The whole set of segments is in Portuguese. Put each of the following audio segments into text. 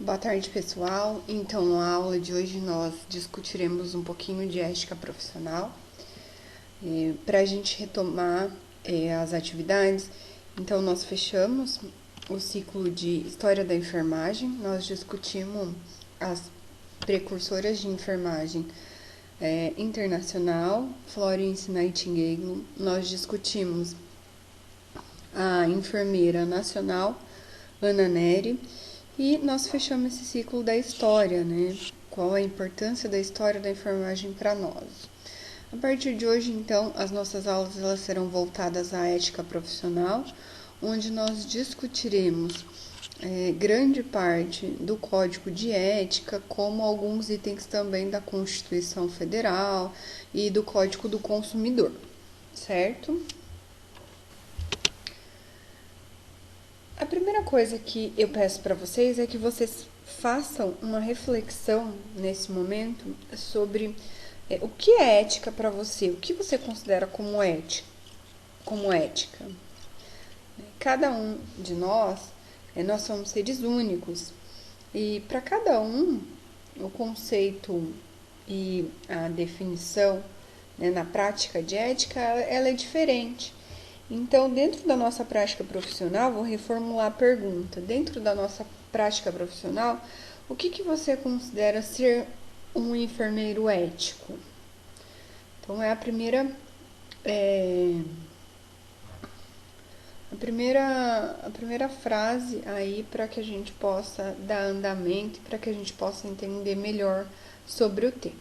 Boa tarde, pessoal. Então, na aula de hoje nós discutiremos um pouquinho de ética profissional. Para a gente retomar as atividades, então nós fechamos o ciclo de História da Enfermagem, nós discutimos as precursoras de enfermagem internacional, Florence Nightingale, nós discutimos a enfermeira nacional, Ana Nery, e nós fechamos esse ciclo da história, né? Qual a importância da história da enfermagem para nós. A partir de hoje, então, as nossas aulas elas serão voltadas à ética profissional, onde nós discutiremos grande parte do Código de Ética, como alguns itens também da Constituição Federal e do Código do Consumidor, certo? A primeira coisa que eu peço para vocês é que vocês façam uma reflexão nesse momento sobre o que é ética para você, o que você considera como ética. Cada um de nós somos seres únicos e para cada um o conceito e a definição na prática de ética ela é diferente. Então, dentro da nossa prática profissional, vou reformular a pergunta. Dentro da nossa prática profissional, o que você considera ser um enfermeiro ético? Então, é a primeira frase aí para que a gente possa dar andamento, para que a gente possa entender melhor sobre o tema.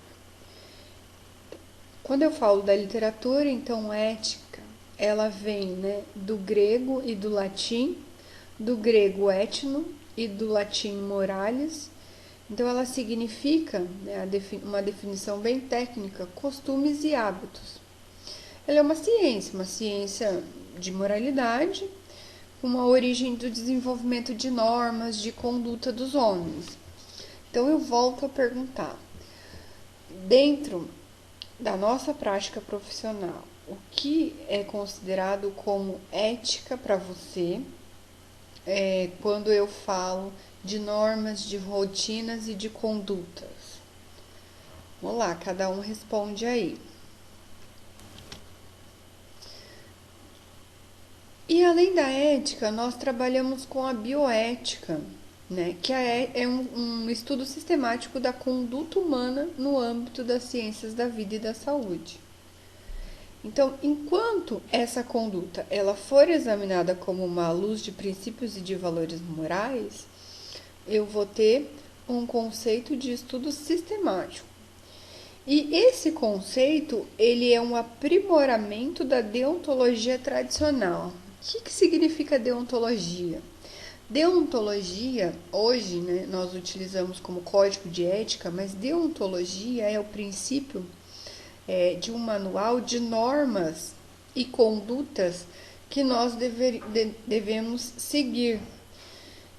Quando eu falo da literatura, então, ética, ela vem do grego e do latim, do grego etno e do latim moralis. Então, ela significa, uma definição bem técnica, costumes e hábitos. Ela é uma ciência de moralidade, com uma origem do desenvolvimento de normas de conduta dos homens. Então, eu volto a perguntar, dentro da nossa prática profissional, o que é considerado como ética para você quando eu falo de normas, de rotinas e de condutas? Vamos lá, cada um responde aí. E além da ética, nós trabalhamos com a bioética, que é um estudo sistemático da conduta humana no âmbito das ciências da vida e da saúde. Então, enquanto essa conduta ela for examinada como uma luz de princípios e de valores morais, eu vou ter um conceito de estudo sistemático. E esse conceito, ele é um aprimoramento da deontologia tradicional. O que significa deontologia? Deontologia, hoje, nós utilizamos como código de ética, mas deontologia é o princípio de um manual de normas e condutas que nós devemos seguir.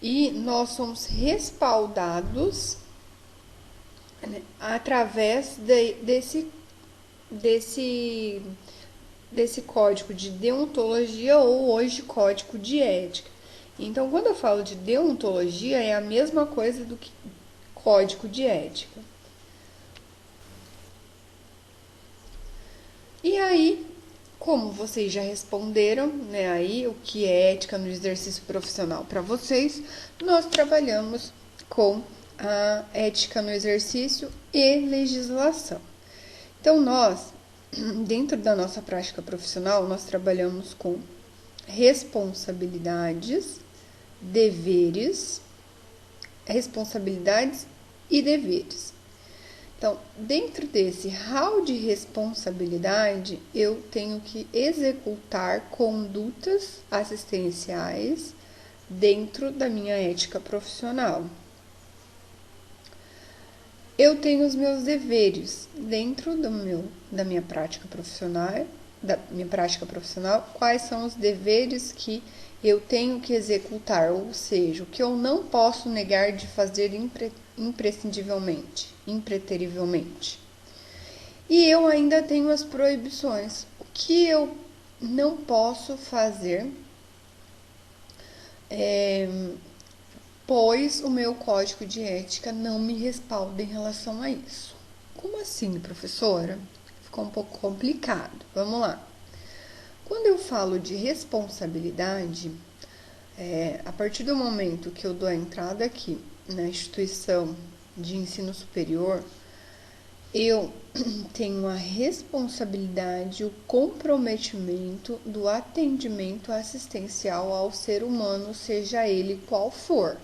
E nós somos respaldados através desse código de deontologia ou hoje código de ética. Então, quando eu falo de deontologia, é a mesma coisa do que código de ética. E aí, como vocês já responderam, aí o que é ética no exercício profissional para vocês, nós trabalhamos com a ética no exercício e legislação. Então, nós, dentro da nossa prática profissional, nós trabalhamos com responsabilidades e deveres. Então, dentro desse hall de responsabilidade, eu tenho que executar condutas assistenciais dentro da minha ética profissional. Eu tenho os meus deveres dentro da minha prática profissional. Quais são os deveres que eu tenho que executar, ou seja, o que eu não posso negar de fazer imprescindivelmente, impreterivelmente. E eu ainda tenho as proibições. O que eu não posso fazer pois o meu código de ética não me respalda em relação a isso. Como assim, professora? Ficou um pouco complicado. Vamos lá. Quando eu falo de responsabilidade, a partir do momento que eu dou a entrada aqui na instituição de ensino superior, eu tenho a responsabilidade, o comprometimento do atendimento assistencial ao ser humano, seja ele qual for.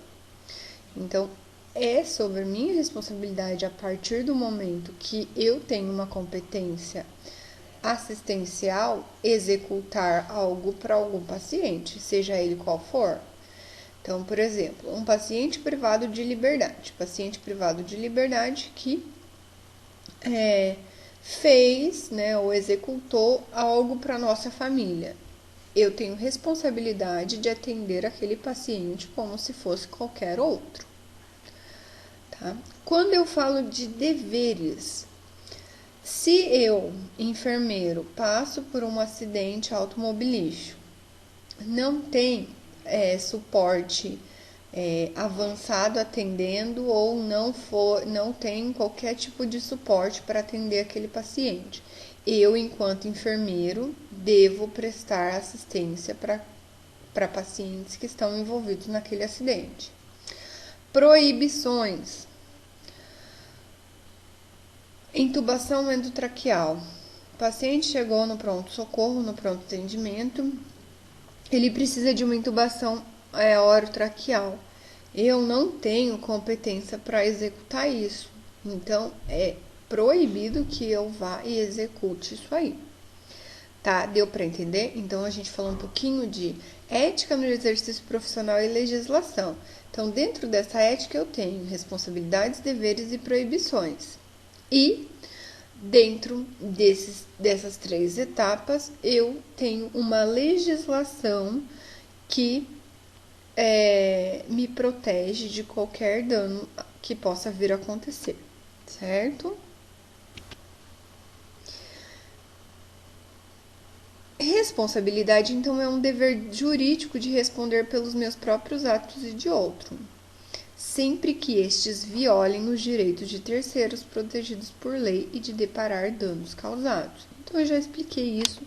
Então, é sobre minha responsabilidade a partir do momento que eu tenho uma competência assistencial executar algo para algum paciente, seja ele qual for. Então, por exemplo, um paciente privado de liberdade. Paciente privado de liberdade que fez, né, ou executou algo para nossa família. Eu tenho responsabilidade de atender aquele paciente como se fosse qualquer outro. Tá? Quando eu falo de deveres, se eu, enfermeiro, passo por um acidente automobilístico, não tem suporte avançado atendendo ou não tem qualquer tipo de suporte para atender aquele paciente. Eu, enquanto enfermeiro, devo prestar assistência para pacientes que estão envolvidos naquele acidente. Proibições. Intubação endotraqueal. O paciente chegou no pronto-socorro, no pronto atendimento, ele precisa de uma intubação orotraqueal. Eu não tenho competência para executar isso. Então, é proibido que eu vá e execute isso aí. Tá? Deu para entender? Então, a gente falou um pouquinho de ética no exercício profissional e legislação. Então, dentro dessa ética, eu tenho responsabilidades, deveres e proibições. E dentro dessas 3 etapas, eu tenho uma legislação que me protege de qualquer dano que possa vir a acontecer, certo? Responsabilidade, então, é um dever jurídico de responder pelos meus próprios atos e de outro, sempre que estes violem os direitos de terceiros protegidos por lei e de reparar danos causados. Então, eu já expliquei isso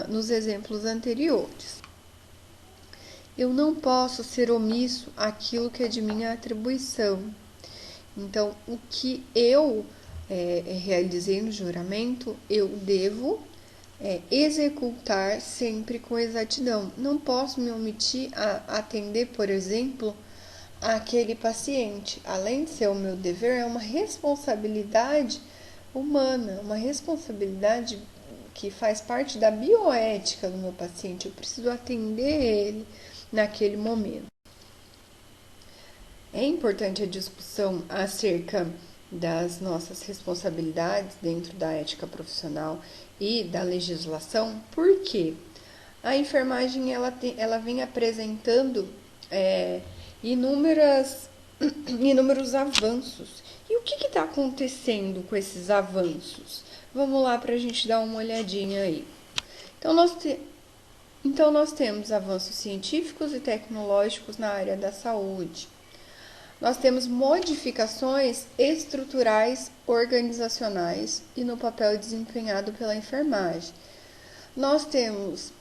nos exemplos anteriores. Eu não posso ser omisso àquilo que é de minha atribuição. Então, o que eu realizei no juramento, eu devo executar sempre com exatidão. Não posso me omitir a atender, por exemplo, aquele paciente. Além de ser o meu dever, é uma responsabilidade humana, uma responsabilidade que faz parte da bioética do meu paciente. Eu preciso atender ele naquele momento. É importante a discussão acerca das nossas responsabilidades dentro da ética profissional e da legislação, porque a enfermagem ela vem apresentando inúmeros avanços. E o que está acontecendo com esses avanços? Vamos lá para a gente dar uma olhadinha aí. Então, nós temos avanços científicos e tecnológicos na área da saúde. Nós temos modificações estruturais, organizacionais e no papel desempenhado pela enfermagem. Nós temos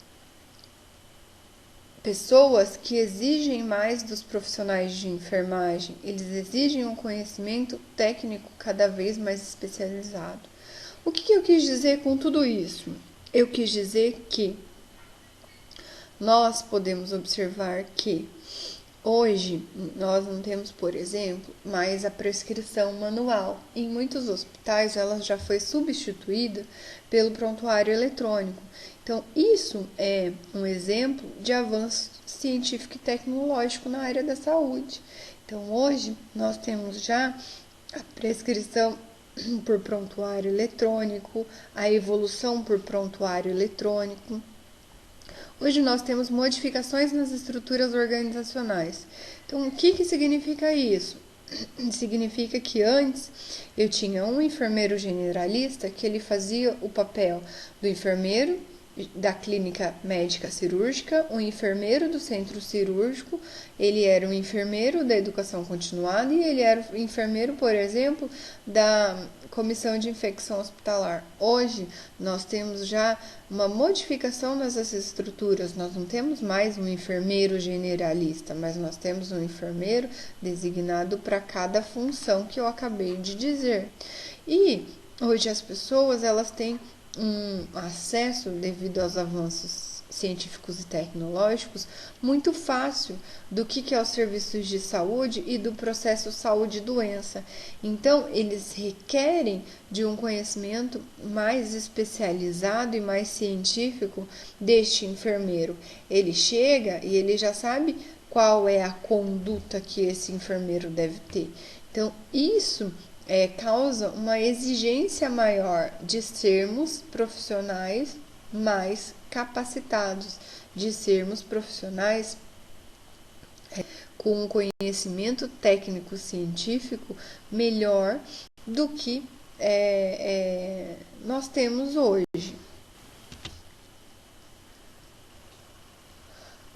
pessoas que exigem mais dos profissionais de enfermagem, eles exigem um conhecimento técnico cada vez mais especializado. O que eu quis dizer com tudo isso? Eu quis dizer que nós podemos observar que hoje nós não temos, por exemplo, mais a prescrição manual. Em muitos hospitais ela já foi substituída pelo prontuário eletrônico. Então, isso é um exemplo de avanço científico e tecnológico na área da saúde. Então, hoje nós temos já a prescrição por prontuário eletrônico, a evolução por prontuário eletrônico. Hoje nós temos modificações nas estruturas organizacionais. Então, o que significa isso? Significa que antes eu tinha um enfermeiro generalista que ele fazia o papel do enfermeiro da clínica médica cirúrgica, um enfermeiro do centro cirúrgico, ele era um enfermeiro da educação continuada e ele era um enfermeiro, por exemplo, da comissão de infecção hospitalar. Hoje, nós temos já uma modificação nessas estruturas, nós não temos mais um enfermeiro generalista, mas nós temos um enfermeiro designado para cada função que eu acabei de dizer. E hoje as pessoas, elas têm um acesso, devido aos avanços científicos e tecnológicos, muito fácil do que é os serviços de saúde e do processo saúde-doença. Então, eles requerem de um conhecimento mais especializado e mais científico deste enfermeiro. Ele chega e ele já sabe qual é a conduta que esse enfermeiro deve ter. Então, isso causa uma exigência maior de sermos profissionais mais capacitados, de sermos profissionais com um conhecimento técnico-científico melhor do que nós temos hoje.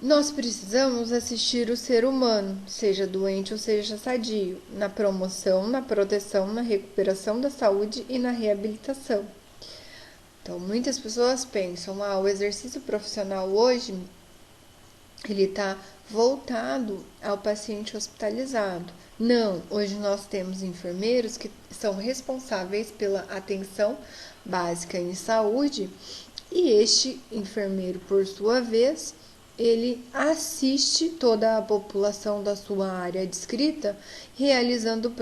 Nós precisamos assistir o ser humano, seja doente ou seja sadio, na promoção, na proteção, na recuperação da saúde e na reabilitação. Então, muitas pessoas pensam, o exercício profissional hoje, ele está voltado ao paciente hospitalizado. Não, hoje nós temos enfermeiros que são responsáveis pela atenção básica em saúde e este enfermeiro, por sua vez, ele assiste toda a população da sua área descrita, realizando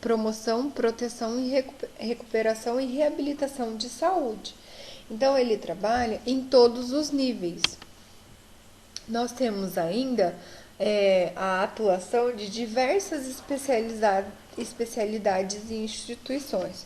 promoção, proteção e recuperação e reabilitação de saúde. Então, ele trabalha em todos os níveis. Nós temos ainda a atuação de diversas especialidades e instituições.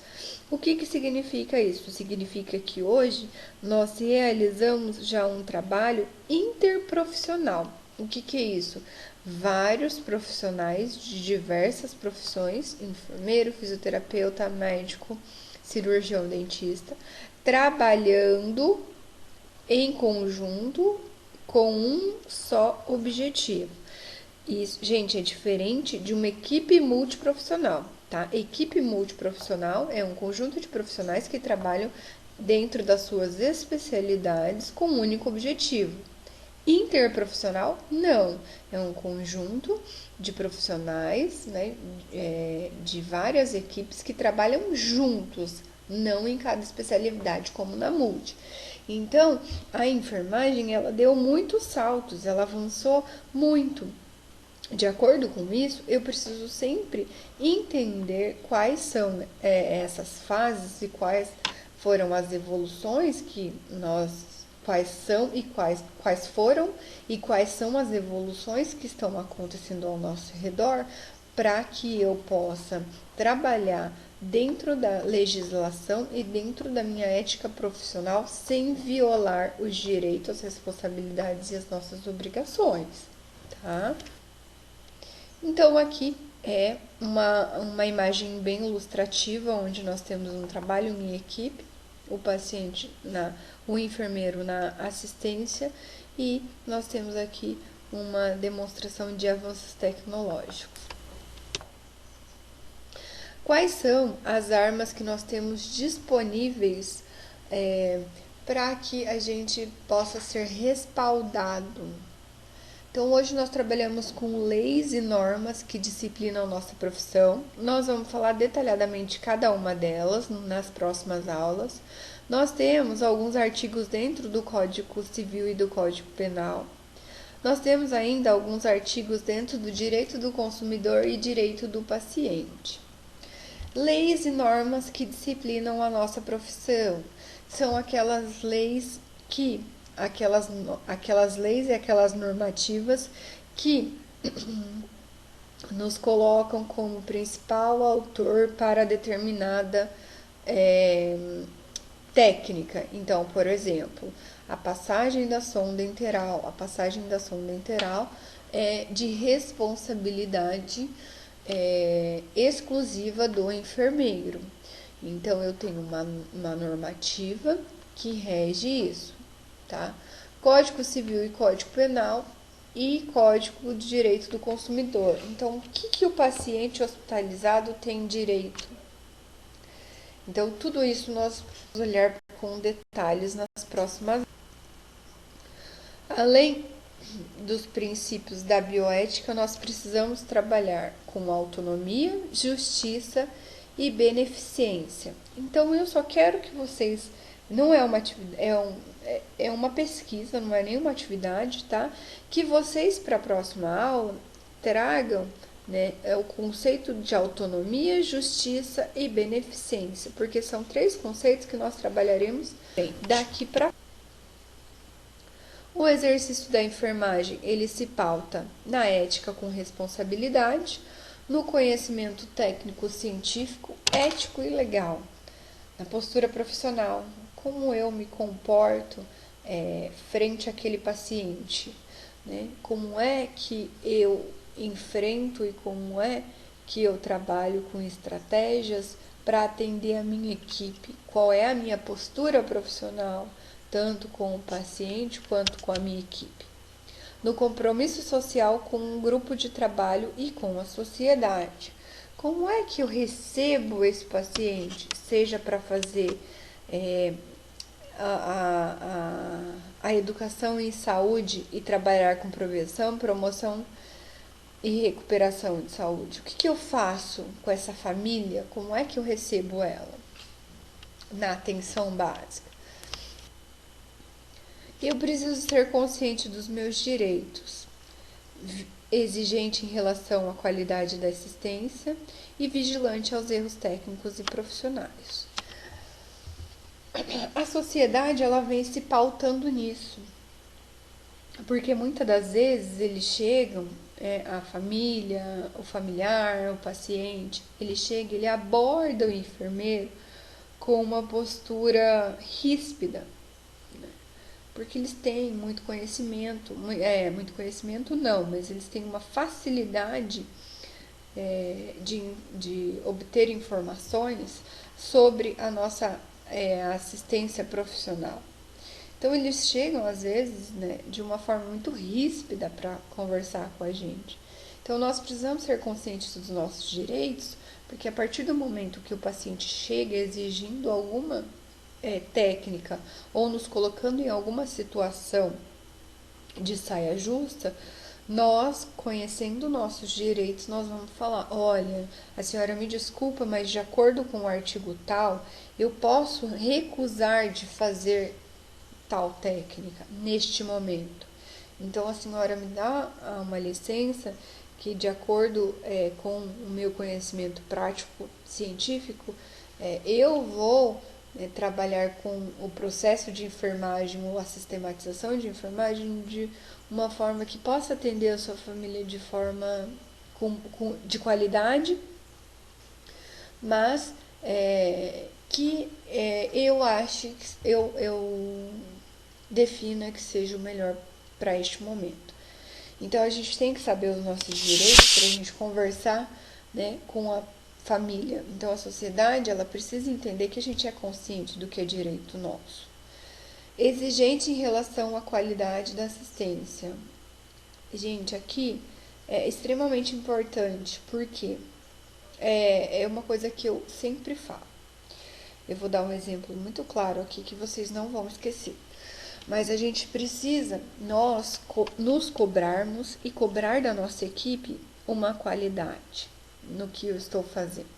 O que significa isso? Significa que hoje nós realizamos já um trabalho interprofissional. O que é isso? Vários profissionais de diversas profissões, enfermeiro, fisioterapeuta, médico, cirurgião, dentista, trabalhando em conjunto com um só objetivo. Isso, gente, é diferente de uma equipe multiprofissional, tá? Equipe multiprofissional é um conjunto de profissionais que trabalham dentro das suas especialidades com um único objetivo. Interprofissional, não. É um conjunto de profissionais, né, de várias equipes que trabalham juntos, não em cada especialidade, como na multi. Então, a enfermagem, ela deu muitos saltos, ela avançou muito. De acordo com isso, eu preciso sempre entender quais são essas fases e quais foram as evoluções quais são e quais foram e quais são as evoluções que estão acontecendo ao nosso redor, para que eu possa trabalhar dentro da legislação e dentro da minha ética profissional sem violar os direitos, as responsabilidades e as nossas obrigações, tá? Então, aqui é uma imagem bem ilustrativa, onde nós temos um trabalho em equipe, o paciente, o enfermeiro na assistência, e nós temos aqui uma demonstração de avanços tecnológicos. Quais são as armas que nós temos disponíveis para que a gente possa ser respaldado? Então, hoje nós trabalhamos com leis e normas que disciplinam nossa profissão. Nós vamos falar detalhadamente cada uma delas nas próximas aulas. Nós temos alguns artigos dentro do Código Civil e do Código Penal. Nós temos ainda alguns artigos dentro do direito do consumidor e direito do paciente. Leis e normas que disciplinam a nossa profissão são aquelas leis e aquelas normativas que nos colocam como principal autor para determinada técnica. Então, por exemplo, a passagem da sonda enteral. A passagem da sonda enteral é de responsabilidade exclusiva do enfermeiro. Então, eu tenho uma normativa que rege isso. tá? Código Civil e Código Penal e Código de Direito do Consumidor. Então, o que o paciente hospitalizado tem direito? Então, tudo isso nós vamos olhar com detalhes nas próximas. Além dos princípios da bioética, nós precisamos trabalhar com autonomia, justiça e beneficência. Então, eu só quero que vocês, não é uma atividade, é uma pesquisa, não é nenhuma atividade, tá? Que vocês, para a próxima aula, tragam, né, o conceito de autonomia, justiça e beneficência, porque são 3 conceitos que nós trabalharemos daqui para. O exercício da enfermagem, ele se pauta na ética com responsabilidade, no conhecimento técnico, científico, ético e legal, na postura profissional, como eu me comporto frente àquele paciente, né? Como é que eu enfrento e como é que eu trabalho com estratégias para atender a minha equipe, qual é a minha postura profissional, tanto com o paciente quanto com a minha equipe. No compromisso social com um grupo de trabalho e com a sociedade. Como é que eu recebo esse paciente, seja para fazer a educação em saúde e trabalhar com prevenção, promoção e recuperação de saúde? O que eu faço com essa família? Como é que eu recebo ela na atenção básica? Eu preciso ser consciente dos meus direitos, exigente em relação à qualidade da assistência e vigilante aos erros técnicos e profissionais. A sociedade, ela vem se pautando nisso, porque muitas das vezes eles chegam, a família, o familiar, o paciente, ele chega, ele aborda o enfermeiro com uma postura ríspida, porque eles têm muito conhecimento, muito conhecimento não, mas eles têm uma facilidade de obter informações sobre a nossa assistência profissional. Então eles chegam às vezes, né, de uma forma muito ríspida para conversar com a gente. Então nós precisamos ser conscientes dos nossos direitos, porque a partir do momento que o paciente chega exigindo alguma técnica ou nos colocando em alguma situação de saia justa, nós, conhecendo nossos direitos, nós vamos falar: olha, a senhora me desculpa, mas de acordo com o artigo tal, eu posso recusar de fazer tal técnica neste momento. Então a senhora me dá uma licença que, de acordo com o meu conhecimento prático científico, eu vou trabalhar com o processo de enfermagem ou a sistematização de enfermagem de uma forma que possa atender a sua família de forma de qualidade, mas que eu acho, eu defina que seja o melhor para este momento. Então a gente tem que saber os nossos direitos para a gente conversar, né, com a família. Então a sociedade, ela precisa entender que a gente é consciente do que é direito nosso. Exigente em relação à qualidade da assistência. Gente, aqui é extremamente importante, porque é uma coisa que eu sempre falo. Eu vou dar um exemplo muito claro aqui que vocês não vão esquecer. Mas a gente precisa, nós, nos cobrarmos e cobrar da nossa equipe uma qualidade no que eu estou fazendo.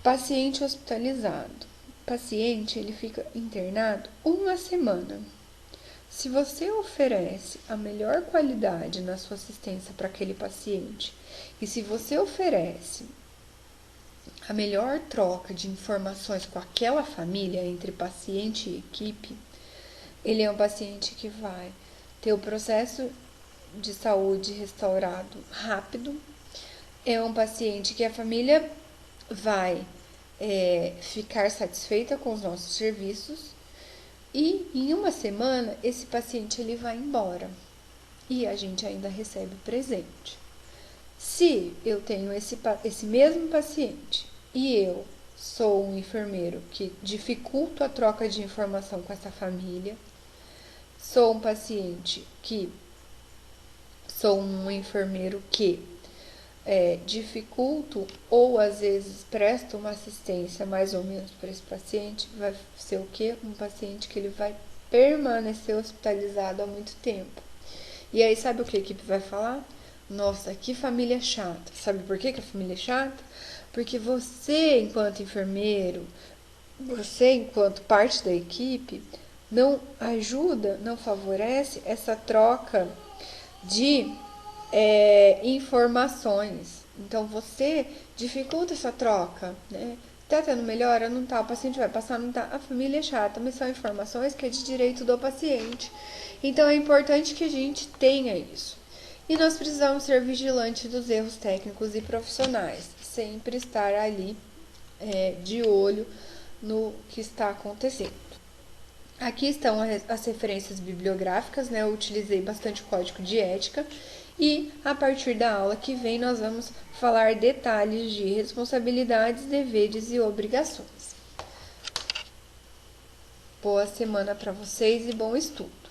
Paciente hospitalizado. Paciente, ele fica internado 1 semana. Se você oferece a melhor qualidade na sua assistência para aquele paciente, e se você oferece a melhor troca de informações com aquela família, entre paciente e equipe, ele é um paciente que vai ter o processo de saúde restaurado rápido. É um paciente que a família vai ficar satisfeita com os nossos serviços, e em 1 semana esse paciente ele vai embora e a gente ainda recebe o presente. Se eu tenho esse mesmo paciente e eu sou um enfermeiro que dificulto a troca de informação com essa família, sou um paciente que sou um enfermeiro que dificulto ou às vezes presto uma assistência mais ou menos para esse paciente, vai ser o quê? Um paciente que ele vai permanecer hospitalizado há muito tempo. E aí sabe o que a equipe vai falar? Nossa, que família chata. Sabe por que a família é chata? Porque você, enquanto enfermeiro, você, enquanto parte da equipe, não ajuda, não favorece essa troca de informações. Então você dificulta essa troca, né? Tá tendo melhora? Não tá. O paciente vai passar? Não tá. A família é chata, mas são informações que é de direito do paciente. Então é importante que a gente tenha isso. E nós precisamos ser vigilantes dos erros técnicos e profissionais. Sempre estar ali de olho no que está acontecendo. Aqui estão as referências bibliográficas, né? Eu utilizei bastante o código de ética e a partir da aula que vem nós vamos falar detalhes de responsabilidades, deveres e obrigações. Boa semana para vocês e bom estudo!